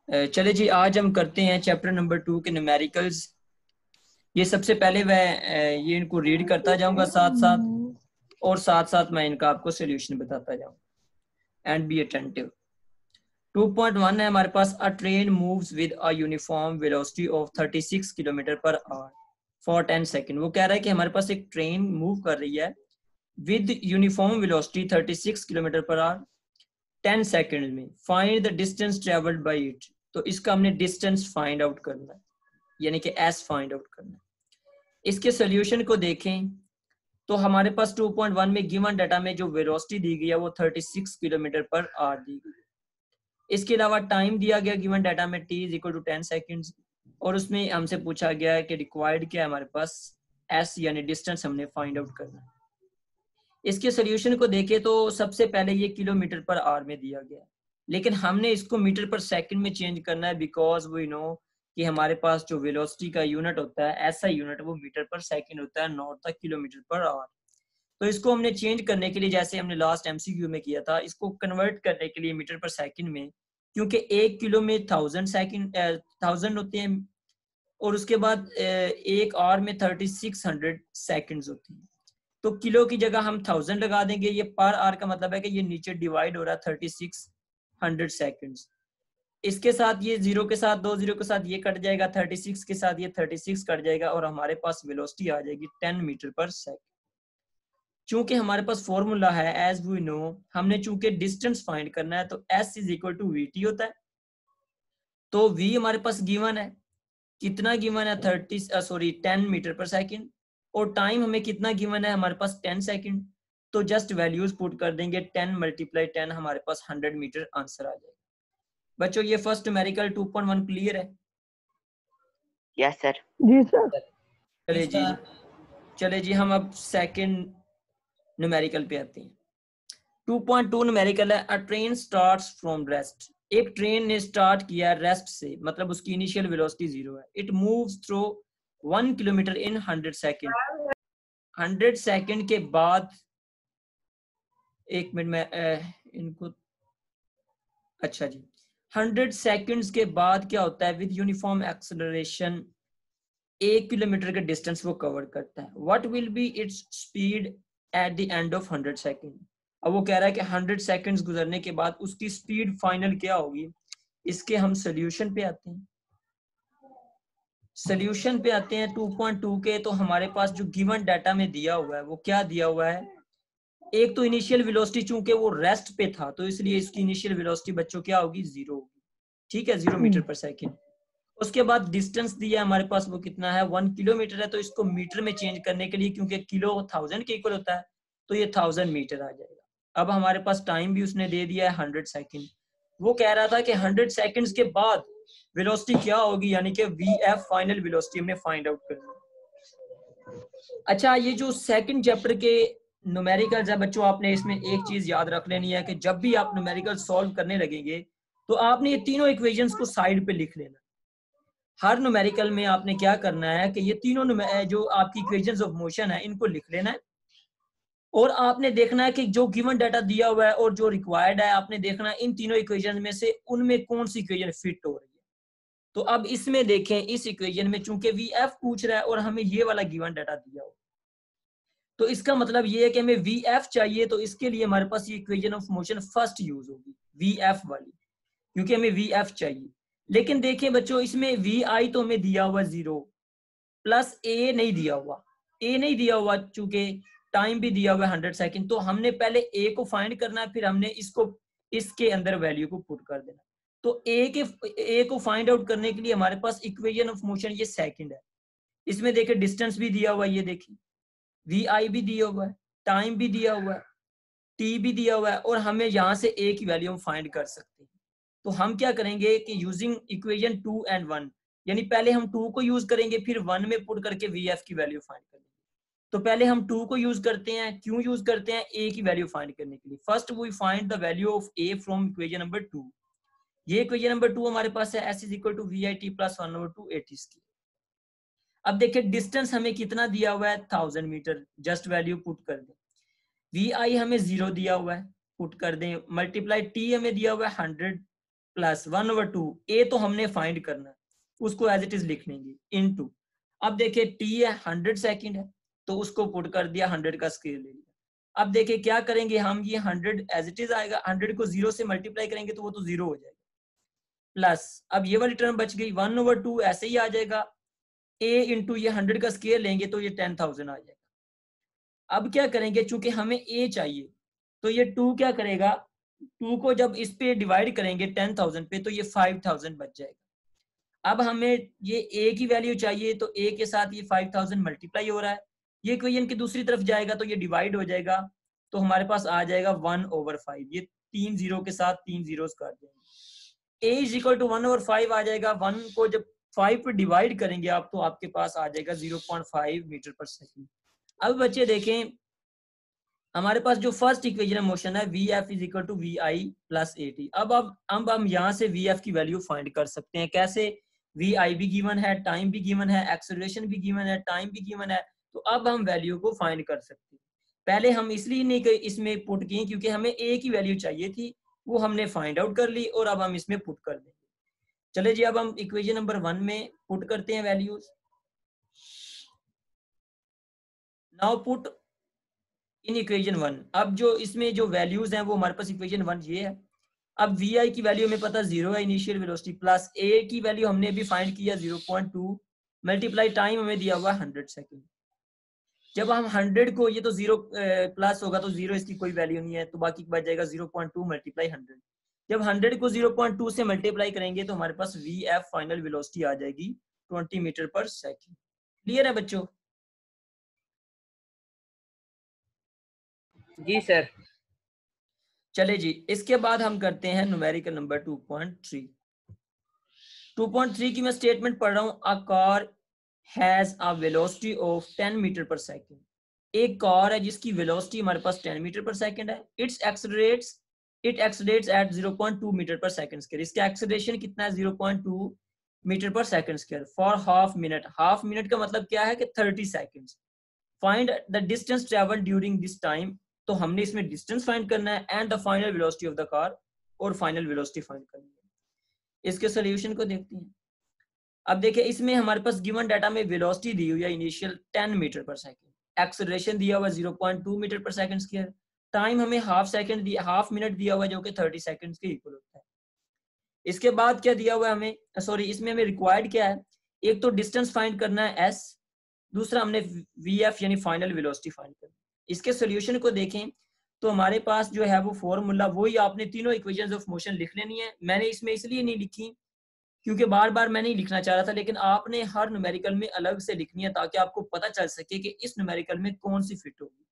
चले जी, आज हम करते हैं चैप्टर नंबर 2 के न्यूमेरिकल्स। ये सबसे पहले ये इनको रीड करता जाऊंगा साथ साथ, और साथ साथ मैं इनका आपको सोल्यूशन बताता जाऊंगा। And be attentive. 2.1 है हमारे पास। A train moves with a uniform velocity of 36 kilometer per hour for 10 second. वो कह रहा है कि हमारे पास एक ट्रेन मूव कर रही है with uniform velocity 36 kilometer per hour 10 second में। Find the distance travelled by it. तो इसका हमने डिस्टेंस फाइंड आउट करना है, यानी कि एस फाइंड आउट करना है। इसके सोल्यूशन को देखें तो हमारे पास 2.1 में गिवन डाटा में जो वेलोसिटी दी गई है वो 36 किलोमीटर पर आवर दी गई है। इसके अलावा टाइम दिया गया गिवन डाटा में t is equal to 10 seconds, और उसमें हमसे पूछा गया है कि रिक्वायर्ड क्या है हमारे पास, s यानी डिस्टेंस हमने फाइंड आउट करना है। इसके सोल्यूशन को देखें तो सबसे पहले ये किलोमीटर पर आवर में दिया गया है, लेकिन हमने इसको मीटर पर सेकंड में चेंज करना है, बिकॉज वी नो कि हमारे पास जो वेलोसिटी का यूनिट होता है, ऐसा यूनिट वो मीटर पर सेकंड होता है, not the kilometre per our. तो इसको हमने चेंज करने के लिए, जैसे हमने लास्ट एमसीक्यू में किया था, इसको कन्वर्ट करने के लिए मीटर पर सेकंड में, क्योंकि 1 किलो में 1000 होते हैं, और उसके बाद 1 आवर में 3600 सेकंड्स होती हैं। तो किलो की जगह हम 1000 लगा देंगे। ये पर आवर का मतलब है कि ये नीचे डिवाइड हो रहा है 3600 सेकंड्स। इसके साथ ये जीरो के साथ, 2 जीरो के साथ ये कट जाएगा, 36 के साथ ये 36 कट जाएगा, और हमारे पास वेलोसिटी आ जाएगी 10 मीटर पर सेकंड। चूंकि हमारे पास फॉर्मूला है, एज वी नो, हमने चूंकि डिस्टेंस फाइंड करना है, तो s is equal to vt होता है। तो v हमारे पास गिवन है, कितना गिवन है 10 मीटर पर सेकंड, और टाइम हमें कितना गिवन है हमारे पास 10 सेकंड। तो जस्ट वैल्यूज पुट कर देंगे, 10 मल्टीप्लाई 10 हमारे पास 100 मीटर आंसर आ जाएगा। बच्चों ये फर्स्ट न्यूमेरिकल 2.1 क्लियर है? Yes sir. जी सर। चले जी, चले जी हम अब सेकंड न्यूमेरिकल पे आते हैं। 2.2 न्यूमेरिकल है। अ ट्रेन स्टार्ट्स फ्रॉम रेस्ट। एक ट्रेन ने स्टार्ट किया रेस्ट से, मतलब उसकी इनिशियल वेलोसिटी 0 है। It moves through 1 kilometre in 100 second. 100 second के बाद, एक मिनट में इनको, अच्छा जी, 100 सेकंड्स के बाद क्या होता है, विद यूनिफॉर्म एक्सेलरेशन 1 किलोमीटर का डिस्टेंस वो कवर करता है। What will be its speed at the end of 100 second. अब वो कह रहा है कि 100 सेकंड्स गुजरने के बाद उसकी स्पीड फाइनल क्या होगी। इसके हम सोल्यूशन पे आते हैं। सोल्यूशन पे आते हैं 2.2 के। तो हमारे पास जो गिवन डाटा में दिया हुआ है वो क्या दिया हुआ है, एक तो इनिशियल वेलोसिटी, चूंकि वो रेस्ट पे था तो इसलिए इसकी इनिशियल वेलोसिटी बच्चों क्या होगी, 0 होगी। ठीक है, 0 मीटर पर सेकंड। उसके बाद डिस्टेंस दिया हमारे पास, वो कितना है, 1 किलोमीटर है। तो इसको मीटर में चेंज करने के लिए, क्योंकि किलो 1000 के इक्वल होता है, तो ये 1000 मीटर आ जाएगा। अब हमारे पास टाइम भी उसने दे दिया है 100 सेकंड। वो कह रहा था कि 100 सेकंड्स के बाद वेलोसिटी क्या होगी, यानी कि वीएफ फाइनल वेलोसिटी हमने फाइंड आउट करनी। अच्छा, ये जो सेकंड चैप्टर के न्यूमेरिकल्स है बच्चों, आपने इसमें एक चीज याद रख लेनी है कि जब भी आप न्यूमेरिकल सॉल्व करने लगेंगे तो आपने ये तीनों इक्वेशंस को साइड पे लिख लेना। हर न्यूमेरिकल में आपने क्या करना है कि ये तीनों जो आपकी इक्वेशंस ऑफ मोशन है इनको लिख लेना है, और आपने देखना है कि जो गिवन डाटा दिया हुआ है और जो रिक्वायर्ड है, आपने देखना है इन तीनों इक्वेशन में से उनमें कौन सी इक्वेशन फिट हो रही है। तो अब इसमें देखें, इस इक्वेशन में चूंकि वी एफ पूछ रहा है और हमें ये वाला गिवन डाटा दिया हुआ, तो इसका मतलब ये है कि हमें वी एफ चाहिए। तो इसके लिए हमारे पास ये equation of motion first use होगी, वी एफ वाली, क्योंकि हमें वी एफ चाहिए। लेकिन देखें बच्चों, इसमें वी आई तो हमें दिया हुआ 0, प्लस ए नहीं दिया हुआ। ए नहीं दिया हुआ चूंकि टाइम भी दिया हुआ 100 सेकंड। तो हमने पहले ए को फाइंड करना है, फिर हमने इसको इसके अंदर वैल्यू को पुट कर देना। तो ए को फाइंड आउट करने के लिए हमारे पास इक्वेशन ऑफ मोशन ये सेकंड है। इसमें देखें डिस्टेंस भी दिया हुआ है, ये देखिए वी आई भी दिया हुआ है, टाइम भी दिया हुआ है, टी भी दिया हुआ है, और हमें यहाँ से ए की वैल्यू हम फाइंड कर सकते हैं। तो हम क्या करेंगे कि यूजिंग इक्वेशन 2 एंड 1, यानी पहले हम 2 को यूज करेंगे, फिर 1 में पुट करके वी एफ की वैल्यू फाइंड करेंगे। तो पहले हम 2 को यूज करते हैं, क्यों यूज करते हैं, ए की वैल्यू फाइंड करने के लिए। First we find the value of A from equation number 2। ये इक्वेशन नंबर 2 हमारे पास है, S is equal to V I T plus 1/2 A T square. अब देखिए डिस्टेंस हमें कितना दिया हुआ है, 1000 मीटर, जस्ट वैल्यू पुट कर दें। वी आई हमें 0 दिया हुआ है, पुट कर दें, मल्टीप्लाई टी हमें दिया हुआ है 100, प्लस 1/2 ए तो हमने फाइंड करना है, उसको एज इट इज लिख लेंगे इनटू, अब देखिए टी है 100 सेकंड है तो उसको पुट कर दिया 100 का स्केयर ले लिया। अब देखिए क्या करेंगे हम, ये 100 एज इट इज आएगा, 100 को 0 से मल्टीप्लाई करेंगे तो वो तो 0 हो जाएगा, प्लस अब ये वाली टर्म बच गई 1/2 ऐसे ही आ जाएगा, ए इंटू ये 100 का स्केयर लेंगे तो ये 10,000 आ जाएगा। अब क्या करेंगे, चूंकि हमें ए चाहिए तो ये 2 क्या करेगा, 2 को जब इस पे डिवाइड करेंगे 10,000 पे तो ये 5,000 बच जाएगा। अब हमें ये ए की वैल्यू चाहिए तो ए के साथ ये 5,000 मल्टीप्लाई हो रहा है, ये इक्वेशन की दूसरी तरफ जाएगा तो ये डिवाइड हो जाएगा, तो हमारे पास आ जाएगा 1/5, ये 3 जीरो के साथ 3 जीरोस काट देंगे, ए इज इक्वल टू 1/5 आ जाएगा। 1 को जब 5 पे डिवाइड करेंगे आप तो आपके पास आ जाएगा 0.5 मीटर पर सेकंड। अब बच्चे देखें हमारे पास जो फर्स्ट इक्वेशन मोशन है V F is equal to V I plus A T. अब हम यहाँ से वी एफ की वैल्यू फाइंड कर सकते हैं, कैसे, वी आई भी गिवन है, टाइम भी गिवन है, एक्सेलरेशन भी गिवन है, टाइम भी गिवन है, तो अब हम वैल्यू को फाइंड कर सकते हैं। पहले हम इसलिए नहीं इसमें पुट किए क्योंकि हमें ए की वैल्यू चाहिए थी, वो हमने फाइंड आउट कर ली और अब हम इसमें पुट कर देंगे। चले जी अब हम इक्वेशन नंबर 1 में पुट करते हैं values. Now put in equation 1। अब जो इसमें जो वैल्यूज हैं वो हमारे पास इक्वेशन 1 ये है। अब वी आई की वैल्यू हमें पता 0 है इनिशियल वेलोसिटी, प्लस ए की वैल्यू हमने अभी फाइंड किया 0.2 मल्टीप्लाई टाइम हमें दिया हुआ 100 सेकेंड। जब हम 100 को, ये तो 0 प्लस होगा तो 0 इसकी कोई वैल्यू नहीं है तो बाकी बच जाएगा 0.2 मल्टीप्लाई 100। जब 100 को 0.2 से मल्टीप्लाई करेंगे तो हमारे पास वी एफ फाइनल वेलोसिटी आ जाएगी 20 मीटर पर सेकेंड। क्लियर है बच्चों? जी सर। चले जी इसके बाद हम करते हैं न्यूमेरिकल नंबर 2.3। 2.3 की मैं स्टेटमेंट पढ़ रहा हूं, a car has a velocity of 10 metre per second. एक कार है जिसकी वेलोसिटी हमारे पास 10 मीटर पर सेकंड है। It accelerates at 0.2 metre per second square. इसका एक्सेलरेशन कितना है 0.2 metre per second square for half minute. Half minute का मतलब क्या है कि 30 seconds. Find the distance travel during this time, तो हमने इसमें डिस्टेंस फाइंड करना है and the final velocity of the car, और फाइनल वेलोसिटी फाइंड करनी है। इसके सॉल्यूशन को देखते हैं। अब देखिए इसमें हमारे पास गिवन डाटा में वेलोसिटी दी हुई है initial 10 metre per second, acceleration दिया हुआ 0.2 metre per second square, time हमें हाफ मिनट दिया हुआ है जो कि 30 सेकंड्स के इक्वल होता है। इसके बाद क्या दिया हुआ है हमें, सॉरी इसमें हमें रिक्वायर्ड क्या है, एक तो डिस्टेंस फाइंड करना है s, दूसरा हमने वी एफ यानी फाइनल वेलोसिटी फाइंड करना है। इसके सोल्यूशन को देखें तो हमारे पास जो है वो फॉर्मूला वही, आपने तीनों इक्वेशंस ऑफ मोशन लिख लेनी है। मैंने इसमें इसलिए नहीं लिखी क्योंकि बार बार मैं नहीं लिखना चाह रहा था, लेकिन आपने हर न्यूमेरिकल में अलग से लिखनी है ताकि आपको पता चल सके कि इस न्यूमेरिकल में कौन सी फिट होगी।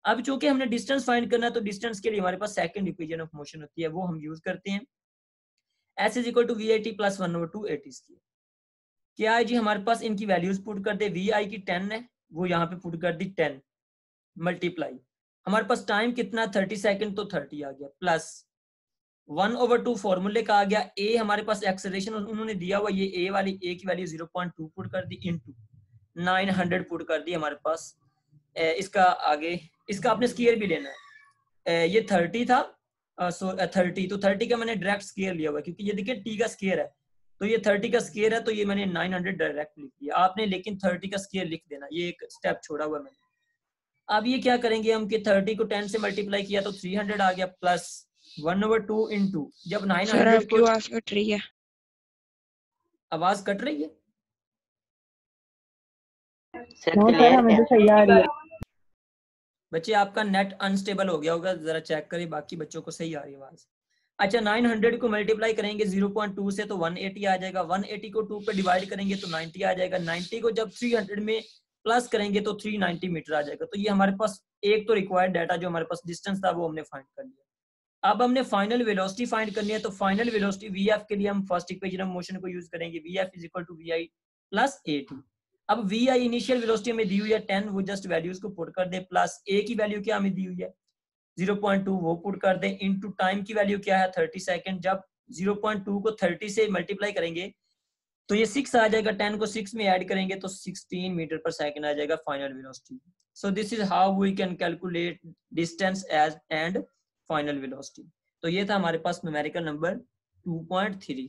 अब चूंकि हमने डिस्टेंस फाइंड करना है तो डिस्टेंस के लिए हमारे पास सेकंड इक्वेशन ऑफ मोशन होती है, वो हम यूज करते हैं, s is equal to V I T plus 1/2 A T square. क्या है जी, हमारे पास इनकी वैल्यूज पुट कर दे, वी आई की 10 है वो यहाँ पे पुट कर दी 10 मल्टीप्लाई, हमारे पास टाइम कितना 30 सेकंड तो 30 आ गया, प्लस 1/2 फॉर्मूले का आ गया, ए हमारे पास एक्सेलरेशन उन्होंने दिया हुआ, ये ए वाली ए की वैल्यू 0.2 पुट कर दी इनटू 900 पुट कर दी हमारे पास। इसका आगे इसका आपने स्क्वायर भी लेना है, ये 30 था, सो 30 तो 30 का मैंने डायरेक्ट स्क्वायर लिया हुआ क्योंकि ये देखिए टी का स्क्वायर है तो ये 30 का स्क्वायर है तो ये मैंने 900 डायरेक्ट लिख दिया, आपने लेकिन 30 का स्क्वायर लिख देना, ये एक स्टेप छोड़ा हुआ मैंने। अब ये क्या करेंगे हम कि 30 को 10 से मल्टीप्लाई किया तो 300 आ गया, प्लस 1/2 इंटू, जब 900 को, आवाज कट रही है, आवाज कट रही है सर क्लियर है? सही आ रही है। बच्चे आपका नेट अनस्टेबल हो गया होगा, जरा चेक करें, बाकी बच्चों को सही आ रही है आवाज। अच्छा 900 को मल्टीप्लाई करेंगे 0.2 से तो 180 आ जाएगा, 180 को 2 पे डिवाइड करेंगे तो 90 आ जाएगा, 90 को जब 300 में प्लस करेंगे तो 390 मीटर आ जाएगा। तो ये हमारे पास एक तो रिक्वायर्ड डाटा जो हमारे पास डिस्टेंस था वो हमने फाइंड कर लिया। अब हमने फाइनल वेलोसिटी फाइंड करनी है, तो फाइनल वेलोसिटी वी एफ के लिए हम फर्स्ट इक्वेशन ऑफ मोशन को यूज करेंगे, V F is equal to V I plus A T. अब वी आई इनिशियल वेलोसिटी हमें दी हुई है 10, वो जस्ट वैल्यूज को पुट कर दे, प्लस ए की वैल्यू क्या हमें दी हुई है 0.2 वो पुट कर दे, इनटू टाइम की वैल्यू क्या है 30 सेकंड, जब 0.2 को 30 से मल्टीप्लाई करेंगे तो ये 6 आ जाएगा, 10 को 6 में ऐड करेंगे तो 16 मीटर पर सेकंड आ जाएगा final velocity. So this is how we can calculate distance S and final velocity. तो ये था हमारे पास न्यूमेरिकल नंबर 2.3।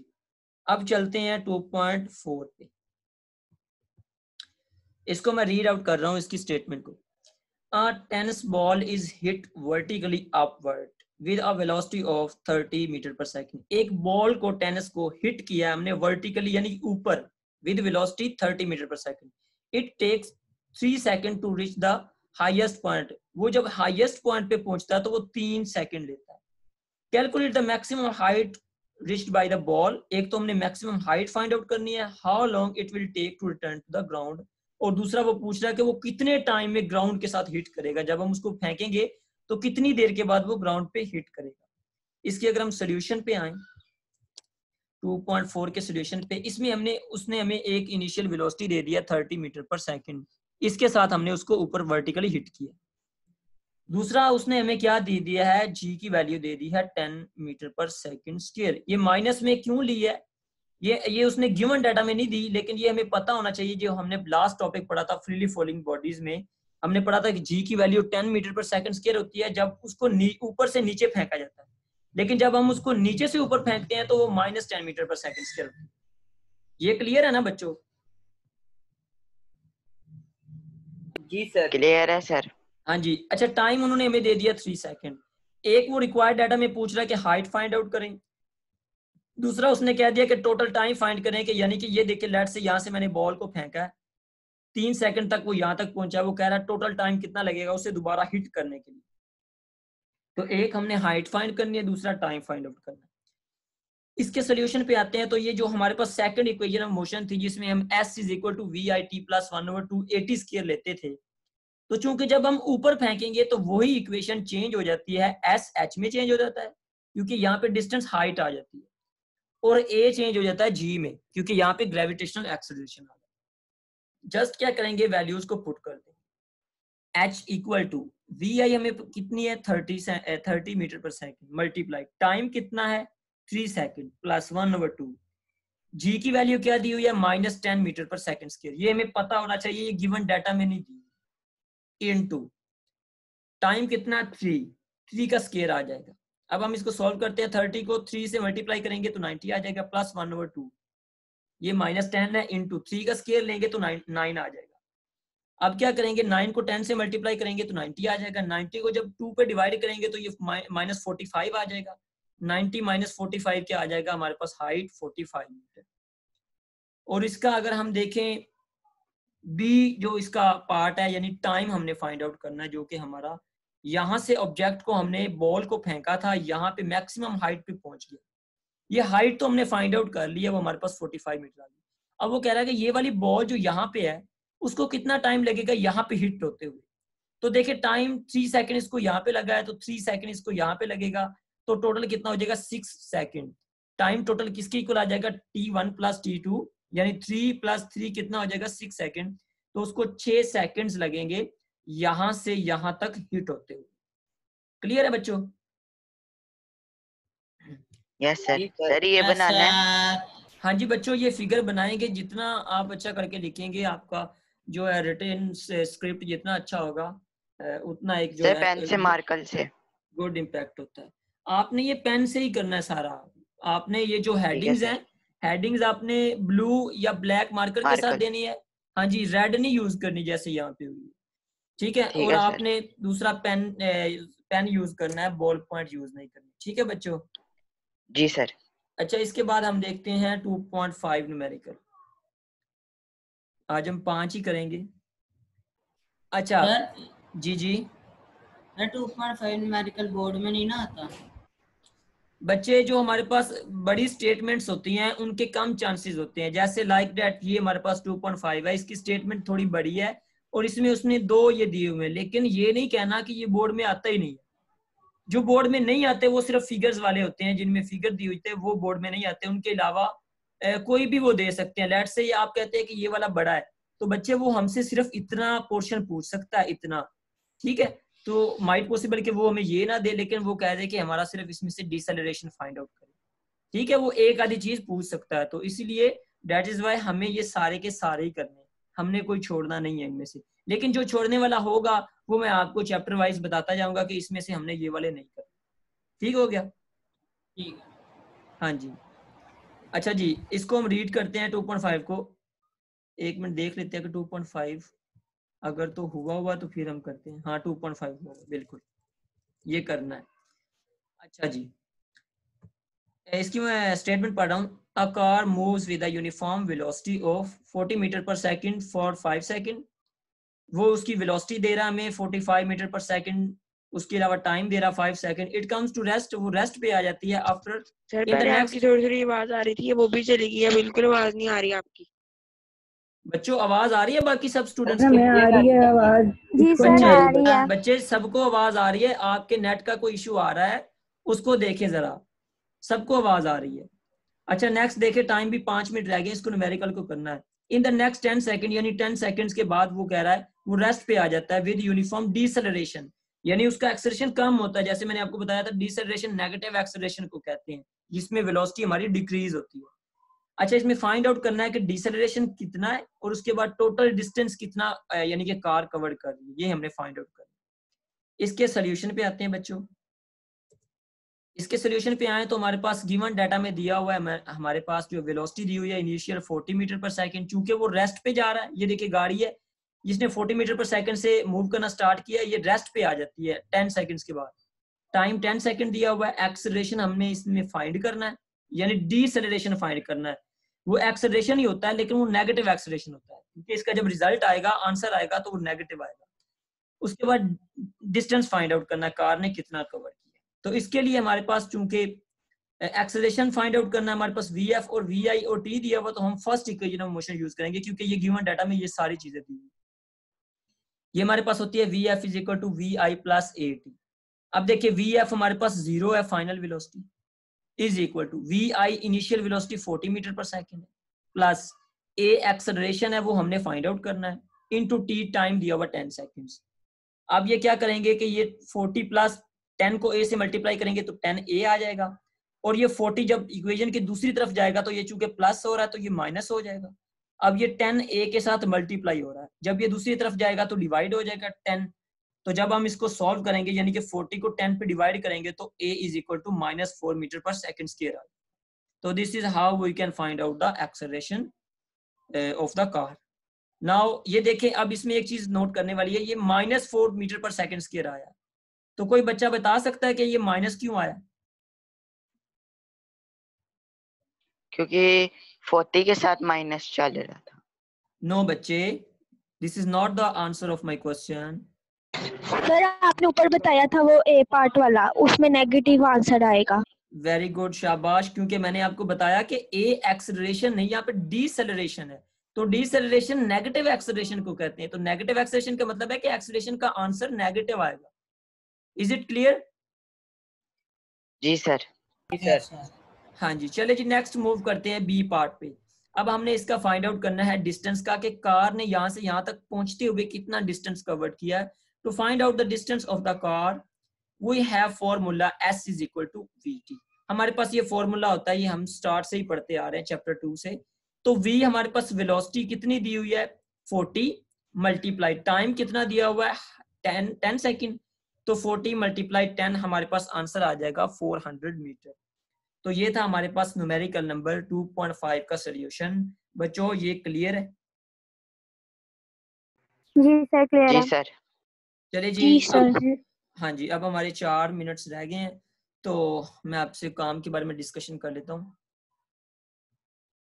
अब चलते हैं 2.4 पे। इसको मैं रीड आउट कर रहा हूं इसकी स्टेटमेंट को। A tennis ball is hit vertically upward with a velocity of 30 metre per second. एक बॉल को टेनिस को हिट किया हमने वर्टिकली यानी ऊपर with velocity 30 metre per second. It takes 3 second to reach the highest point। वो जब highest point पे पहुंचता है तो वो 3 सेकंड लेता है। Calculate the maximum height reached by the ball। एक तो हमने मैक्सिमम हाइट फाइंड आउट करनी है, how long it will take to return to the ground। और दूसरा वो पूछ रहा है कि वो कितने टाइम में ग्राउंड के साथ हिट करेगा, जब हम उसको फेंकेंगे तो कितनी देर के बाद वो ग्राउंड पे हिट करेगा। इसके अगर हम सोल्यूशन पे आए 2.4 के सोल्यूशन पे, इसमें उसने हमें एक इनिशियल वेलोसिटी दे दिया 30 मीटर पर सेकंड, इसके साथ हमने उसको ऊपर वर्टिकली हिट किया। दूसरा उसने हमें क्या दे दिया है, जी की वैल्यू दे दी है 10 मीटर पर सेकंड स्क्वायर। ये माइनस में क्यों ली है, ये उसने गिवन डाटा में नहीं दी, लेकिन ये हमें पता होना चाहिए। जो हमने लास्ट टॉपिक पढ़ा था फ्रीली फॉलिंग बॉडीज में, हमने पढ़ा था कि जी की value 10 metre per second square होती है जब उसको ऊपर से नीचे फेंका जाता है, लेकिन जब हम उसको नीचे से ऊपर फेंकते हैं तो वो -10 मीटर पर सेकंड स्क्वायर होती है। ये क्लियर है ना बच्चों? जी सर क्लियर है सर। हाँ जी। अच्छा, टाइम उन्होंने हमें दे दिया 3 सेकंड। एक वो रिक्वायर्ड डाटा में पूछ रहा है कि हाइट फाइंड आउट करें, दूसरा उसने कह दिया कि टोटल टाइम फाइंड करें, कि यानी कि ये देखिए लेट से यहाँ से मैंने बॉल को फेंका है 3 सेकंड तक वो यहाँ तक पहुंचा है, वो कह रहा है टोटल टाइम कितना लगेगा उसे दोबारा हिट करने के लिए। तो एक हमने हाइट फाइंड करनी है, दूसरा टाइम फाइंड आउट करना है। इसके सोल्यूशन पे आते हैं। तो ये जो हमारे पास सेकंड इक्वेशन ऑफ मोशन थी जिसमें हम s = VIT + 1/2 AT स्क्वायर लेते थे, तो चूंकि जब हम ऊपर फेंकेंगे तो वही इक्वेशन चेंज हो जाती है, s h में चेंज हो जाता है क्योंकि यहाँ पे डिस्टेंस हाइट आ जाती है, और a चेंज हो जाता है g में क्योंकि यहाँ पे ग्रेविटेशनल एक्सेलरेशन आ जाता है। जस्ट क्या करेंगे, वैल्यूज को पुट कर देंगे। h = VI हमें कितनी है 30 metre per second multiply time कितना है 3 सेकंड प्लस 1/2। जी की वैल्यू क्या दी हुई है -10 मीटर पर सेकंड स्क्वायर, ये हमें पता होना चाहिए, ये गिवन डाटा में नहीं दी। इनटू टाइम कितना 3 का स्क्वायर आ जाएगा। अब हम इसको सॉल्व करते हैं, 30 को 3 से मल्टीप्लाई करेंगे तो 90 आ जाएगा प्लस 1/2। ये -10 है, इंटू 3 का स्क्वायर लेंगे तो 9 आ जाएगा। अब क्या करेंगे, 9 को 10 से मल्टीप्लाई करेंगे तो 90 आ जाएगा। 90 को जब 2 पे डिवाइड करेंगे तो ये -45 आ जाएगा। 90 - 45 क्या आ जाएगा हमारे पास, हाइट 45 मीटर। और इसका अगर हम देखें बी जो इसका पार्ट है, यानी टाइम हमने फाइंड आउट करना है, जो कि हमारा यहाँ से ऑब्जेक्ट को हमने बॉल को फेंका था, यहाँ पे मैक्सिमम हाइट पे पहुंच गया। ये हाइट तो हमने फाइंड आउट कर लिया, वो हमारे पास 45 मीटर आ गई। अब वो कह रहा है कि ये वाली बॉल जो यहाँ पे है उसको कितना टाइम लगेगा यहाँ पे हिट होते हुए। तो देखिए टाइम 3 सेकंड इसको यहाँ पे लगा है, तो 3 सेकंड इसको यहाँ पे लगेगा, तो टोटल कितना हो जाएगा 6 सेकंड। टाइम टोटल किसके इक्वल आ जाएगा, T1 + T2, यानी 3 + 3 कितना हो जाएगा 6 सेकंड। तो उसको 6 सेकंड्स लगेंगे यहां से यहां तक हिट होते हुए। क्लियर है बच्चों? Yes sir. सर ये बनाना है। हाँ जी बच्चों, ये फिगर बनाएंगे, जितना आप अच्छा करके लिखेंगे आपका जो है रिटन स्क्रिप्ट जितना अच्छा होगा उतना एक जो सर है पेन से मार्कर से गुड इम्पैक्ट होता है। आपने ये पेन से ही करना है सारा। आपने ये जो ठीक है हेडिंग्स सर। हैं, हेडिंग्स आपने ब्लू या ब्लैक मार्कर के साथ मार्कर देनी है। हाँ जी, रेड नहीं यूज करनी जैसे यहाँ पे हुई, ठीक है। ठीक और है सर। आपने दूसरा पेन यूज करना है, बॉल पॉइंट यूज नहीं करनी, ठीक है बच्चों? जी सर। अच्छा, इसके बाद हम देखते हैं 2.5 न्यूमेरिकल। आज हम 5 ही करेंगे। अच्छा सर जी जी 2.5 न्यूमेरिकल बोर्ड में नहीं ना आता। बच्चे, जो हमारे पास बड़ी स्टेटमेंट्स होती हैं उनके कम चांसेस होते हैं, जैसे लाइक दैट ये हमारे पास 2.5 है, इसकी स्टेटमेंट थोड़ी बड़ी है और इसमें उसने 2 ये दिए हुए हैं, लेकिन ये नहीं कहना कि ये बोर्ड में आता ही नहीं है। जो बोर्ड में नहीं आते वो सिर्फ फिगर्स वाले होते हैं, जिनमें फिगर दी हुई थे वो बोर्ड में नहीं आते। उनके अलावा कोई भी वो दे सकते हैं। लेट से ये आप कहते हैं कि ये वाला बड़ा है, तो बच्चे वो हमसे सिर्फ इतना पोर्शन पूछ सकता है, इतना, ठीक है। तो माइट पॉसिबल कि वो हमें ये ना दे, लेकिन वो कह दे कि हमारा सिर्फ इसमें से डिसेलरेशन फाइंड आउट करें, ठीक है। वो एक आधी चीज पूछ सकता है, तो इसीलिए दैट इज वाई हमें ये सारे के सारे ही करने, हमने कोई छोड़ना नहीं है इनमें से। लेकिन जो छोड़ने वाला होगा वो मैं आपको चैप्टर वाइज बताता जाऊंगा कि इसमें से हमने ये वाले नहीं करने। ठीक हो गया? ठीक है। हाँ जी। अच्छा जी, इसको हम रीड करते हैं 2.5 को, एक मिनट देख लेते हैं कि 2.5 अगर तो हुआ तो फिर हम करते हैं। हाँ 2.5 हुआ, बिल्कुल ये करना है। अच्छा जी, इसकी मैं स्टेटमेंट पढ़ रहा हूँ। A car moves with a uniform velocity of 40 metre per second for 5 second. वो उसकी वेलोसिटी दे रहा है हमें 45 मीटर पर सेकंड, उसके अलावा टाइम दे रहा 5 second. It comes to rest, वो रेस्ट पे आ जाती है आफ्टर सर इन द पहले नेक्स्ट। आपकी थोड़ी थोड़ी आवाज आ रही थी, वो भी चली गई है, बिल्कुल आवाज नहीं आ रही आपकी। बच्चों आवाज आ रही है बाकी सब स्टूडेंट्स हमें को? आ रही है आवाज। जी सर बच्चे आ रही है। बच्चे सबको आवाज आ रही है? आपके नेट का कोई इशू आ रहा है उसको देखें जरा, सबको आवाज आ रही है। अच्छा नेक्स्ट देखे, टाइम भी 5 मिनट रह गए, इसको न्यूमेरिकल को करना है। इन द नेक्स्ट 10 सेकंड, यानी 10 सेकंड्स के बाद वो कह रहा है वो रेस्ट पे आ जाता है विद यूनिफॉर्म डिसेलरेशन, यानी उसका एक्सेलरेशन कम होता है। जैसे मैंने आपको बताया था डिसेलरेशन नेगेटिव एक्सेलरेशन को कहते हैं, जिसमें वेलोसिटी हमारी डिक्रीज होती है। अच्छा इसमें फाइंड आउट करना है कि डिसेलरेशन कितना है और उसके बाद टोटल डिस्टेंस कितना यानी कि कार कवर कर रही है, ये हमने फाइंड आउट करना है। इसके सोल्यूशन पे आते हैं बच्चों। इसके सोल्यूशन पे आए तो हमारे पास गिवन डाटा में दिया हुआ है, हमारे पास जो वेलोसिटी दी हुई है इनिशियल 40 मीटर पर सेकंड, चूंकि वो रेस्ट पे जा रहा है। ये देखिए गाड़ी है जिसने 40 मीटर पर सेकंड से मूव करना स्टार्ट किया, ये रेस्ट पे आ जाती है 10 सेकंड्स के बाद। टाइम 10 सेकंड दिया हुआ है। एक्सेलरेशन हमने इसमें फाइंड करना है, यानी डीसेलरेशन फाइंड करना है। वो एक्सेलरेशन ही होता है लेकिन वो नेगेटिव एक्सेलरेशन होता है, क्योंकि इसका जब रिजल्ट आएगा, आंसर आएगा तो वो नेगेटिव आएगा। उसके बाद डिस्टेंस फाइंड आउट करना है, कार ने कितना कवर किया। तो इसके लिए हमारे पास चूंकि एक्सेलरेशन फाइंड आउट करना है, हमारे पास वी एफ और वी आई और टी दिया हुआ, तो हम first equation of motion use करेंगे, क्योंकि ये गिवन डाटा में ये सारी चीजें दी हुई। ये हमारे पास होती है V F is equal to V I plus A T. अब देखिए वी एफ हमारे पास 0 है final velocity, is equal to V I initial velocity 40 metre per second है, प्लस ए एक्सेलरेशन है वो हमने फाइंड आउट करना है, इनटू टी टाइम दिया हुआ 10 सेकंड्स। अब ये क्या करेंगे कि ये 40 प्लस 10 को a से मल्टीप्लाई करेंगे तो 10a आ जाएगा, और ये 40 जब इक्वेशन की दूसरी तरफ जाएगा तो ये चूंकि प्लस हो रहा है तो ये माइनस हो जाएगा। अब ये 10a के साथ मल्टीप्लाई हो रहा है, जब ये दूसरी तरफ जाएगा तो डिवाइड हो जाएगा 10। तो जब हम इसको सॉल्व करेंगे यानी कि 40 को 10 पे डिवाइड करेंगे तो a is equal to -4 metre per second square. तो this is how we can find out the acceleration of the car. Now ये देखें, अब इसमें एक चीज नोट करने वाली है, ये -4 मीटर पर सेकंड स्क्वायर आया, तो कोई बच्चा बता सकता है कि ये माइनस क्यों आया? क्योंकि 40 के साथ माइनस चल रहा था। नो बच्चे, this is not the answer of my question. Sir आपने ऊपर बताया था वो ए पार्ट वाला, उसमें नेगेटिव आंसर आएगा। वेरी गुड, शाबाश, क्योंकि मैंने आपको बताया कि ए एक्सेलरेशन नहीं, यहाँ पे डीसेलरेशन है। तो डीसेलरेशन नेगेटिव एक्सेलरेशन को कहते हैं। तो नेगेटिव एक्सेलरेशन का मतलब है कि एक्सेलरेशन का आंसर नेगेटिव आएगा। Is it clear? जी सर। हाँ जी, चले जी नेक्स्ट मूव करते हैं बी पार्ट पे। अब हमने इसका फाइंड आउट करना है डिस्टेंस का, कि कार ने यहाँ से यहाँ तक पहुंचते हुए कितना डिस्टेंस कवर किया है। To find out the distance of the car we have formula S is equal to VT। हमारे पास ये फॉर्मूला होता है, ये हम स्टार्ट से ही पढ़ते आ रहे हैं चैप्टर 2 से। तो V हमारे पास वेलोसिटी कितनी दी हुई है 40 मल्टीप्लाई टाइम कितना दिया हुआ है 10 सेकंड, तो 40 मल्टीप्लाई 10 हमारे पास आंसर आ जाएगा 400 मीटर। तो ये था हमारे पास न्यूमेरिकल नंबर 2.5 का सोल्यूशन। बच्चों ये क्लियर है? जी सर क्लियर जी है। सर। चलिए जी जी सर। हाँ जी, अब हमारे 4 मिनट्स रह गए हैं, तो मैं आपसे काम के बारे में डिस्कशन कर लेता हूँ।